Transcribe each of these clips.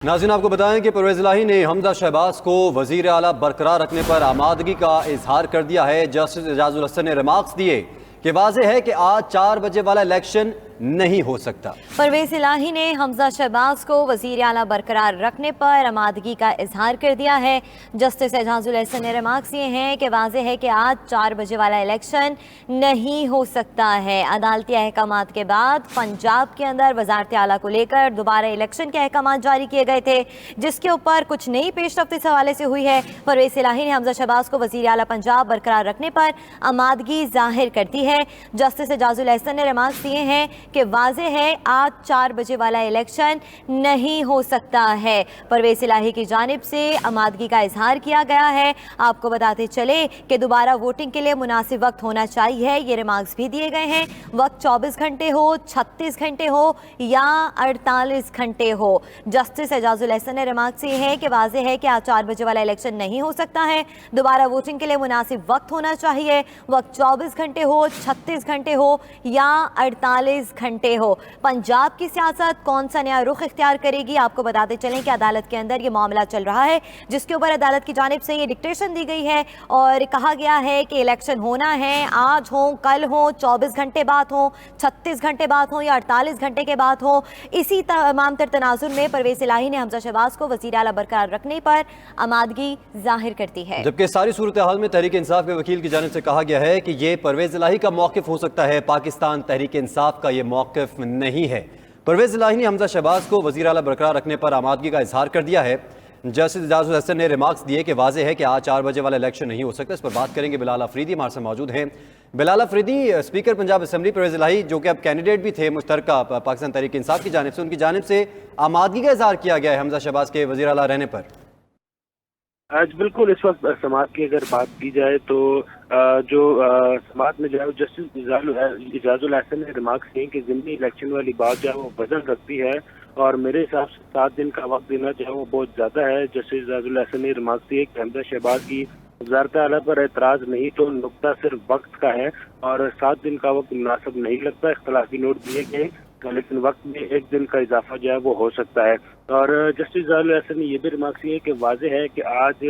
नाज़रीन, आपको बताएं कि परवेज़ इलाही ने हमजा शहबाज को वज़ीर आला बरकरार रखने पर आमादगी का इजहार कर दिया है। जस्टिस एजाजुल हसन ने रिमार्क्स दिए कि वाज़ेह है कि आज 4 बजे वाला इलेक्शन नहीं हो सकता। परवेज़ इलाही ने हमजा शहबाज को वज़ीर आला बरकरार रखने पर आमादगी का इजहार कर दिया है। जस्टिस एजाजुल हसन ने रिमार्क्स ये हैं कि वाज़ेह है कि आज 4 बजे वाला इलेक्शन नहीं हो सकता है। अदालती अहकामात के बाद पंजाब के अंदर वज़ारत आला को लेकर दोबारा इलेक्शन के अहकामात जारी किए गए थे, जिसके ऊपर कुछ नई पेशरफ्त इस हवाले से हुई है। परवेज़ इलाही ने हमजा शहबाज को वज़ीर आला पंजाब बरकरार रखने पर आमादगी जाहिर कर दी है। जस्टिस एजाजुल हसन ने रिमार्क्स दिए हैं कि वाज़ेह है आज 4 बजे वाला इलेक्शन नहीं हो सकता है। परवेज़ इलाही की जानिब से आमादगी का इजहार किया गया है। आपको बताते चले कि दोबारा वोटिंग के लिए मुनासिब वक्त होना चाहिए। ये रिमार्क्स भी दिए गए हैं। वक्त 24 घंटे हो, 36 घंटे हो या 48 घंटे हो। जस्टिस एजाजुल हसन ने रिमार्क्स ये है कि वाज़ेह है कि आज 4 बजे वाला इलेक्शन नहीं हो सकता है। दोबारा वोटिंग के लिए मुनासिब वक्त होना चाहिए। वक्त 24 घंटे हो, 36 घंटे हो या 48 घंटे हो। पंजाब की सियासत कौन सा नया रुख इख्तियार करेगी, आपको बताते चलें कि अदालत के अंदर ये मामला चल रहा है, जिसके ऊपर अदालत की जानिब से ये डिक्टेशन दी गई है और कहा गया है कि इलेक्शन होना है, आज हो, कल हो, 24 घंटे बाद हो, 36 घंटे बाद हो या 48 घंटे के बाद हो। इसी तमाम तर तनाजुर में परवेज़ इलाही ने हमजा शहबाज को वज़ीर आला बरकरार रखने पर आमादगी जाहिर करती है। जबकि सारी सूरत हाल में तहरीक इंसाफ के वकील की जानिब से कहा गया है कि ये परवेज़ इलाही का मौक़िफ़ हो सकता है, पाकिस्तान तहरीक इंसाफ का ये मौक़िफ़ नहीं है। परवेज़ इलाही ने हमजा शहबाज को वज़ीर आला बरकरार रखने पर आमादगी का इजहार कर दिया है। जस्टिस एजाजुल हसन ने रिमार्क्स दिए कि वाज़ेह है कि आज 4 बजे वाला इलेक्शन नहीं हो सकता। इस पर बात करेंगे। बिलाल अफरीदी हमारे साथ मौजूद हैं। बिलाल अफरीदी, स्पीकर पंजाब असम्बली परवेज़ इलाही जो कि अब कैंडिडेट भी थे मुश्तरका पाकिस्तान तहरीक इंसाफ की जानिब से, उनकी जानिब से आमादगी का इजहार किया गया है हमजा शहबाज के वज़ीर आला रहने पर। आज बिल्कुल इस वक्त समाज की अगर बात की जाए तो जो समाज में जो है जस्टिस एजाजुल हसन ने रिमार्क्स किए कि ज़िमनी इलेक्शन वाली बात जो है वो वजन रखती है और मेरे हिसाब से 7 दिन का वक्त देना जो है वो बहुत ज़्यादा है। जस्टिस एजाजुल हसन ने रिमार्क्स दिए कि हमजा शहबाज की वज़ारत आला पर एतराज़ नहीं तो नुक्ता सिर्फ वक्त का है और 7 दिन का वक्त मुनासिब नहीं लगता। इख्तलाफी नोट दिए गए लेकिन वक्त में 1 दिन का इजाफा जो है वो हो सकता है। और जस्टिस एजाजुल हसन ने यह भी रिमार्क्स किए कि वाज़ेह है कि आज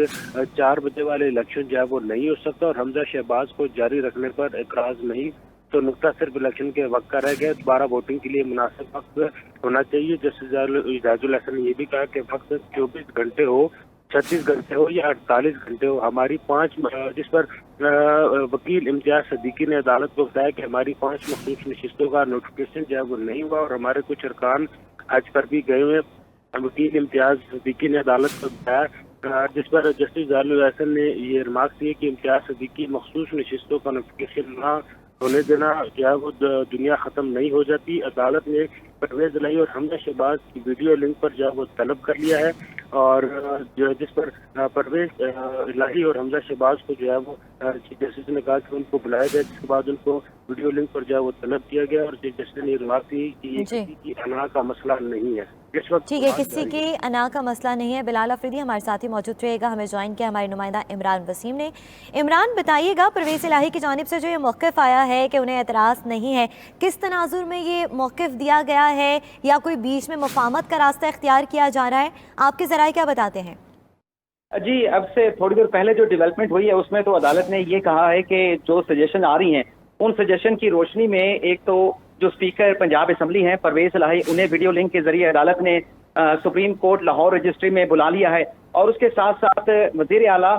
4 बजे वाले इलेक्शन जो है वो नहीं हो सकता और हमजा शहबाज को जारी रखने पर एतराज़ नहीं तो नुक्ता सिर्फ इलेक्शन के वक्त का रह गया। दोबारा वोटिंग के लिए मुनासिब वक्त होना चाहिए। जस्टिस एजाजुल हसन ने यह भी कहा कि वक्त 24 घंटे हो, 36 घंटे हो या 48 घंटे हो। हमारी 5 जिस पर वकील इम्तियाज सदीकी ने अदालत को बताया कि हमारी 5 मखसूस नशिस्तों का नोटिफिकेशन जो है वो नहीं हुआ और हमारे कुछ अरकान हज पर भी गए हुए। वकील इम्तियाज सदीकी ने अदालत को बताया, जिस पर जस्टिस एजाजुल हसन ने ये रिमार्क्स दिए कि इम्तियाज सदीकी मखसूस नशिस्तों का नोटिफिकेशन ना होने देना जो है वो दुनिया ख़त्म नहीं हो जाती। अदालत ने परवेज़ इलाही और हमजा शहबाज की वीडियो लिंक पर जो है वो तलब कर लिया है और जिस पर परवेज़ इलाही और हमजा शहबाज को जो है वो चीफ जस्टिस ने कहा कि उनको बुलाया जाए, जिसके बाद उनको वीडियो लिंक पर जो है वो तलब किया गया और चीफ जस्टिस ने रिमार्क दी कि ये किसी की अना का मसला नहीं है। इस वक्त ठीक है, किसी की अना का मसला नहीं है। बिलाल अफरीदी हमारे साथ ही मौजूद रहेगा। हमें ज्वाइन किया हमारे नुमाइंदा इमरान वसीम ने। इमरान, बताइएगा परवेज़ इलाही की जानिब से जो ये मौक़िफ़ आया है कि उन्हें एतराज़ नहीं है, किस तनाजुर में ये मौक़िफ़ दिया गया है या कोई बीच में मुफाहमत का रास्ता इख्तियार किया जा रहा है? आपके ज़राए क्या बताते हैं? जी, अब से थोड़ी देर पहले जो डेवलपमेंट हुई है उसमें तो अदालत ने ये कहा है कि जो सजेशन आ रही हैं उन सजेशन की रोशनी में एक तो जो स्पीकर पंजाब असम्बली हैं परवेज़ इलाही, उन्हें वीडियो लिंक के जरिए अदालत ने सुप्रीम कोर्ट लाहौर रजिस्ट्री में बुला लिया है और उसके साथ साथ वज़ीर आला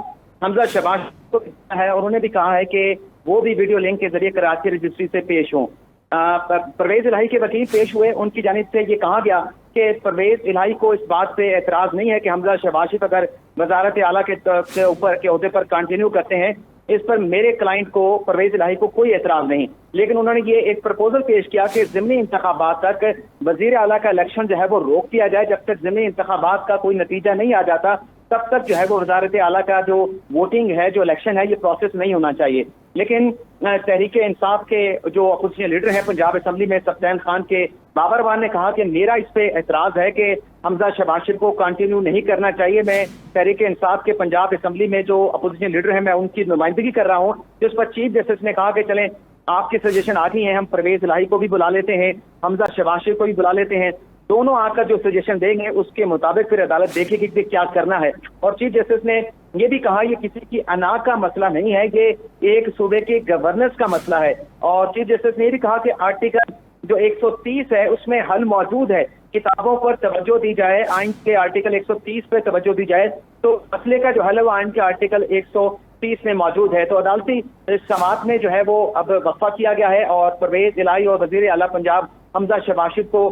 हमजा शहबाज को है और उन्हें भी कहा है कि वो भी वीडियो लिंक के जरिए कराची रजिस्ट्री से पेश हों। परवेज़ इलाही के वकील पेश हुए, उनकी जानिब से ये कहा गया कि परवेज़ इलाही को इस बात पे एतराज़ नहीं है कि हमजा शहबाज अगर वज़ारत आला के ऊपर के ओहदे पर कंटिन्यू करते हैं, इस पर मेरे क्लाइंट को परवेज़ इलाही को कोई एतराज़ नहीं। लेकिन उन्होंने ये एक प्रपोजल पेश किया कि ज़िमनी इंतखाबात तक वज़ीर आला का इलेक्शन जो है वो रोक दिया जाए। जब तक ज़िमनी इंतखाबात का कोई नतीजा नहीं आ जाता तब तक जो है वो वज़ारत आला का जो वोटिंग है, जो इलेक्शन है, ये प्रोसेस नहीं होना चाहिए। लेकिन तहरीक इंसाफ के जो अपोजिशन लीडर हैं पंजाब असम्बली में सफ्तान खान के बाबर वान ने कहा कि मेरा इस पे एतराज़ है कि हमजा शहबाज को कंटिन्यू नहीं करना चाहिए। मैं तहरीक इंसाफ के पंजाब असम्बली में जो अपोजिशन लीडर हैं मैं उनकी नुमाइंदगी कर रहा हूँ। जिस पर चीफ जस्टिस ने कहा कि चलें आपकी सजेशन आ गई हैं, हम परवेज़ इलाही को भी बुला लेते हैं, हमजा शहबाज को भी बुला लेते हैं दोनों आकर जो सजेशन देंगे उसके मुताबिक फिर अदालत देखेगी कि क्या करना है। और चीफ जस्टिस ने ये भी कहा ये किसी की अना का मसला नहीं है, ये एक सूबे के गवर्नेंस का मसला है। और चीफ जस्टिस ने ये भी कहा कि आर्टिकल जो 130 है उसमें हल मौजूद है, किताबों पर तवज्जो दी जाए, आइन के आर्टिकल 130 पे तवज्जो दी जाए तो मसले का जो हल है वो आइन के आर्टिकल 130 में मौजूद है। तो अदालती समाअत में जो है वो अब वक्फा किया गया है और परवेज इलाही और वजीर आला पंजाब हमजा शहबाज को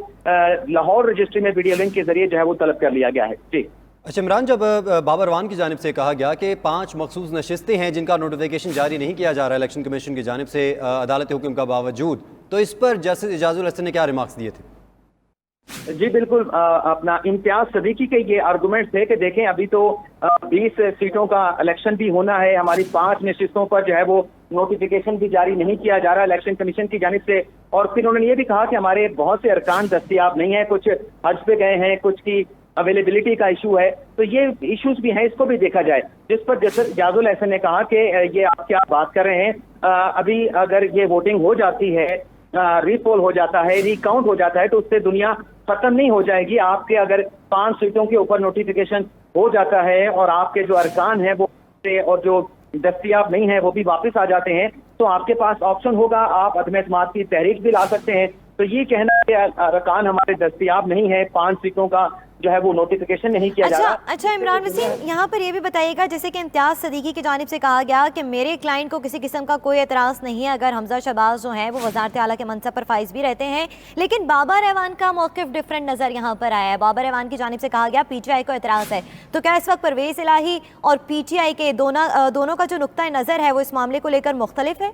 लाहौर रजिस्ट्री में वीडियो लिंक के जरिए जो है वो तलब कर लिया गया है। जी अच्छा इमरान, जब बाबर अवान की जानिब से कहा गया कि 5 मखसूस नशिस्तें हैं जिनका नोटिफिकेशन जारी नहीं किया जा रहा है इलेक्शन कमीशन की जानिब से अदालती हुक्म का बावजूद, तो इस पर जस्टिस इजाजुल हसन ने क्या रिमार्क्स दिए थे? जी बिल्कुल, अपना इम्तियाज सदीकी के ये आर्गूमेंट थे कि देखें अभी तो 20 सीटों का इलेक्शन भी होना है, हमारी 5 नशिस्तों पर जो है वो नोटिफिकेशन भी जारी नहीं किया जा रहा इलेक्शन कमीशन की जानिब से। और फिर उन्होंने ये भी कहा कि हमारे बहुत से अरकान दस्तियाब नहीं है, कुछ हज पे गए हैं, कुछ की अवेलेबिलिटी का इशू है, तो ये इश्यूज भी हैं, इसको भी देखा जाए। जिस पर जस्टिस इजाजुल हसन ने कहा कि ये आप क्या बात कर रहे हैं, अभी अगर ये वोटिंग हो जाती है, रीपोल हो जाता है, रिकाउंट हो जाता है तो उससे दुनिया खत्म नहीं हो जाएगी। आपके अगर 5 सीटों के ऊपर नोटिफिकेशन हो जाता है और आपके जो अरकान है वो और जो दस्तियाब नहीं है वो भी वापस आ जाते हैं तो आपके पास ऑप्शन होगा, आप अदम एतमाद की तहरीक भी ला सकते हैं। तो ये कहना कि अरकान हमारे दस्तियाब नहीं है, 5 सीटों का जो है वो नोटिफिकेशन नहीं किया जा रहा। अच्छा इमरान वसीम, यहाँ पर ये भी बताइएगा जैसे कि इम्तियाज सदीकी की जानिब से कहा गया कि मेरे क्लाइंट को किसी किस्म का कोई एतराज़ नहीं है अगर हमजा शहबाज जो हैं वो वज़ारत आला के मनसब पर फाइज भी रहते हैं, लेकिन बाबर अवान का मौक़िफ़ डिफरेंट नज़र यहाँ पर आया है। बाबर अवान की जानिब से कहा गया PTI को एतराज़ है, तो क्या इस वक्त परवेज़ इलाही और PTI के दोनों का जो नुक्ता नज़र है वो इस मामले को लेकर मुख्तलिफ है?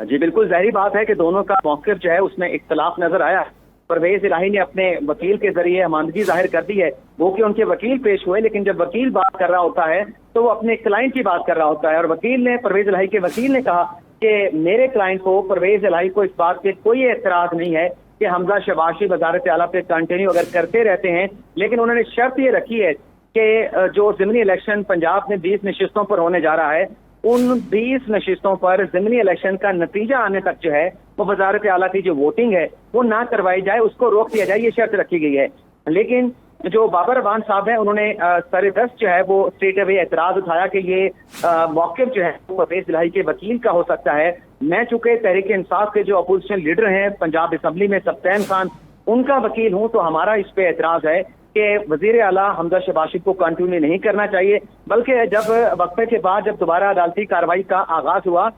जी बिल्कुल, ज़ाहिर बात है कि दोनों का मौक़िफ़ जो है उसमें इख्तलाफ नजर आया। परवेज इलाही ने अपने वकील के जरिए अमानदगी जाहिर कर दी है, वो कि उनके वकील पेश हुए, लेकिन जब वकील बात कर रहा होता है तो वो अपने क्लाइंट की बात कर रहा होता है। और वकील ने, परवेज इलाही के वकील ने कहा कि मेरे क्लाइंट को, परवेज इलाही को इस बात पे कोई एतराज नहीं है कि हमजा शहबाज वज़ारत आला पे कंटिन्यू अगर करते रहते हैं, लेकिन उन्होंने शर्त ये रखी है कि जो ज़िमनी इलेक्शन पंजाब में 20 नशिस्तों पर होने जा रहा है, उन 20 नशिस्तों पर ज़िमनी इलेक्शन का नतीजा आने तक जो है वो वज़ारत आला की जो वोटिंग है वो ना करवाई जाए, उसको रोक दिया जाए, ये शर्त रखी गई है। लेकिन जो बाबर अवान साहब हैं उन्होंने सर-ए-दस्त जो है वो स्ट्रेट अवे एतराज उठाया कि ये मौक़िफ़ जो है वो परवेज इलाही के वकील का हो सकता है। मैं चूंकि तहरीक इंसाफ के जो अपोजिशन लीडर हैं पंजाब असम्बली में सब्तैन खान, उनका वकील हूँ, तो हमारा इस पे एतराज है कि वज़ीर आला हमजा शहबाज को कंटिन्यू नहीं करना चाहिए, बल्कि जब वक्फे के बाद जब दोबारा अदालती कार्रवाई का आगाज हुआ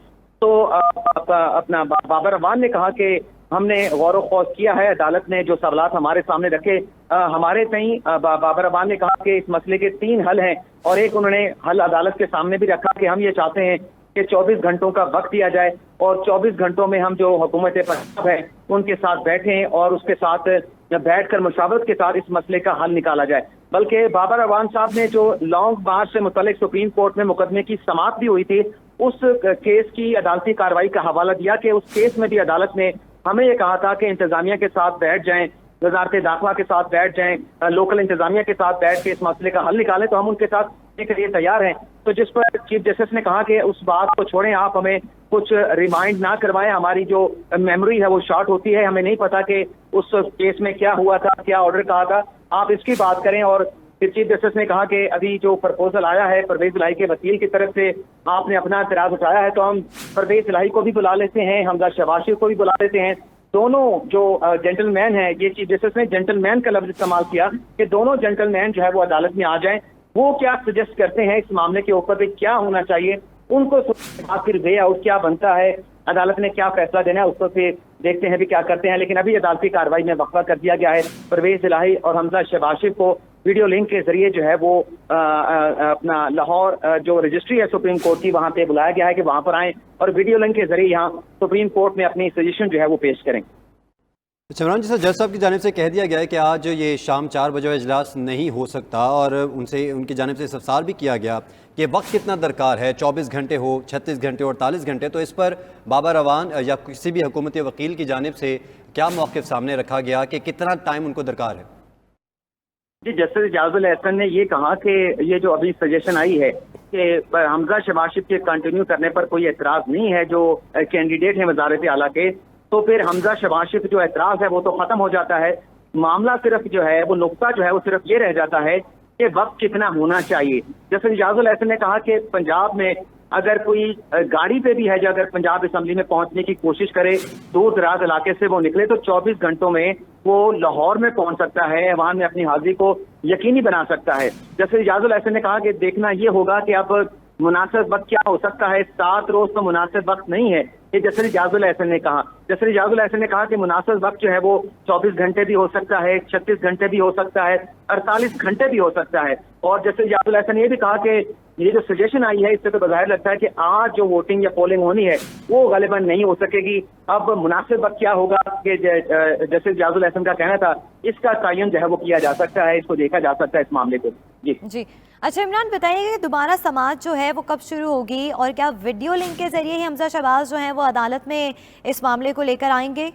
तो अपना बाबर अवान ने कहा कि हमने गौर व खौज किया है, अदालत ने जो सवालात हमारे सामने रखे, हमारे तई बाबर अवान ने कहा कि इस मसले के 3 हल हैं और एक उन्होंने हल अदालत के सामने भी रखा कि हम ये चाहते हैं कि 24 घंटों का वक्त दिया जाए और 24 घंटों में हम जो हुकूमत पंजाब है उनके साथ बैठें और उसके साथ बैठकर मशावरत के साथ इस मसले का हल निकाला जाए। बल्कि बाबर अवान साहब ने जो लॉन्ग मार्च से मुतल्लिक सुप्रीम कोर्ट में मुकदमे की समाअत भी हुई थी, उस केस की अदालती कार्रवाई का हवाला दिया कि उस केस में भी अदालत ने हमें ये कहा था कि इंतजामिया के साथ बैठ जाएं, वजारत दाखिला के साथ बैठ जाएं, लोकल इंतजामिया के साथ बैठ के इस मसले का हल निकालें, तो हम उनके साथ के लिए तैयार हैं। तो जिस पर चीफ जस्टिस ने कहा कि उस बात को छोड़ें, आप हमें कुछ रिमाइंड ना करवाएं, हमारी जो मेमोरी है वो शॉर्ट होती है, हमें नहीं पता कि उस केस में क्या हुआ था, क्या ऑर्डर कहा था, आप इसकी बात करें। और फिर चीफ जस्टिस ने कहा कि अभी जो प्रपोजल आया है परवेज इलाही के वकील की तरफ से, आपने अपना एतराज उठाया है, तो हम परवेज इलाही को भी बुला लेते हैं, हमजा शहबाज को भी बुला लेते हैं। दोनों जो जेंटलमैन है, ये चीफ जस्टिस ने जेंटलमैन का लफ्ज इस्तेमाल किया कि दोनों जेंटलमैन जो है वो अदालत में आ जाएं, वो क्या सजेस्ट करते हैं इस मामले के ऊपर क्या होना चाहिए, उनको फिर वे आउट क्या बनता है, अदालत ने क्या फैसला देना है, उसको फिर देखते हैं भी क्या करते हैं। लेकिन अभी अदालती कार्रवाई में वक्फा कर दिया गया है। परवेज इलाही और हमजा शहबाज को वीडियो लिंक के जरिए जो है वो अपना लाहौर जो रजिस्ट्री है सुप्रीम कोर्ट की, वहां पे बुलाया गया है कि वहां पर आएं और वीडियो लिंक के जरिए यहाँ सुप्रीम कोर्ट में अपनी सजेशन जो है वो पेश करें। अच्छा इमरान जी, सर जज साहब की जानिब से कह दिया गया है कि आज ये शाम 4 बजे इजलास नहीं हो सकता और उनकी जानिब से इस्तफसार भी किया गया कि वक्त कितना दरकार है, 24 घंटे हो, 36 घंटे और 48 घंटे। तो इस पर बाबर अवान या किसी भी हुकूमती वकील की जानिब से क्या मौक़िफ़ सामने रखा गया कि कितना टाइम उनको दरकार है? जी, जस्टिस इजाजुल हसन ने ये कहा कि ये जो अभी सजेशन आई है कि हमजा शहबाज के कंटिन्यू करने पर कोई एतराज़ नहीं है जो कैंडिडेट हैं वज़ारत आला के, तो फिर हमजा शहबाज जो एतराज़ है वो तो ख़त्म हो जाता है। मामला सिर्फ जो है वो नुक्ता जो है वो सिर्फ ये रह जाता है कि वक्त कितना होना चाहिए। जैसे इजाजुल एहसन ने कहा कि पंजाब में अगर कोई गाड़ी पे भी है जो अगर पंजाब असेंबली में पहुंचने की कोशिश करे, दूर दराज इलाके से वो निकले, तो 24 घंटों में वो लाहौर में पहुंच सकता है, वहां में अपनी हाजिरी को यकीनी बना सकता है। जैसे इजाजुल एहसन ने कहा कि देखना ये होगा कि अब मुनासिब वक्त क्या हो सकता है, 7 रोज तो मुनासिब वक्त नहीं है, ये जैसे इजाजुल एहसन ने कहा। जैसे इजाजुल एहसन ने कहा कि मुनासिब वक्त जो है वो 24 घंटे भी हो सकता है, 36 घंटे भी हो सकता है, 48 घंटे भी हो सकता है। और जैसे इजाजुल एहसन ने ये भी कहा कि ये जो सजेशन आई है इससे तो बज़ाहिर लगता है कि आज जो वोटिंग या पोलिंग होनी है वो गालिबन नहीं हो सकेगी। अब मुनासिब वक्त क्या होगा कि जैसे इजाजुल एहसन का कहना था, इसका तयन जो है वो किया जा सकता है, इसको देखा जा सकता है इस मामले को। जी। अच्छा इमरान, बताइए कि दोबारा समाअत जो है वो कब शुरू होगी और क्या वीडियो लिंक के जरिए ही हमजा शहबाज जो हैं वो अदालत में इस मामले को लेकर आएंगे?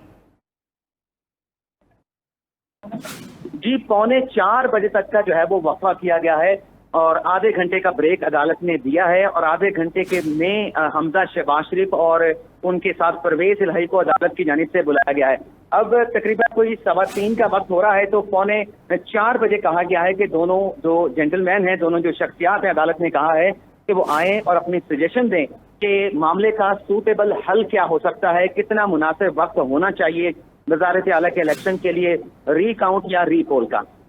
जी, 3:45 बजे तक का जो है वो वक्फा किया गया है और आधे घंटे का ब्रेक अदालत ने दिया है और आधे घंटे के में हमजा शहबाज शरीफ और उनके साथ परवेज इलाही को अदालत की जानिब से बुलाया गया है। अब तकरीबन कोई 3:15 का वक्त हो रहा है, तो 3:45 बजे कहा गया है कि दोनों जो जेंटलमैन हैं, दोनों जो शख्सियात हैं, अदालत ने कहा है कि वो आएँ और अपनी सजेशन दें कि मामले का सूटेबल हल क्या हो सकता है, कितना मुनासिब वक्त होना चाहिए वज़ारत आला के इलेक्शन के लिए री काउंट या री पोल का।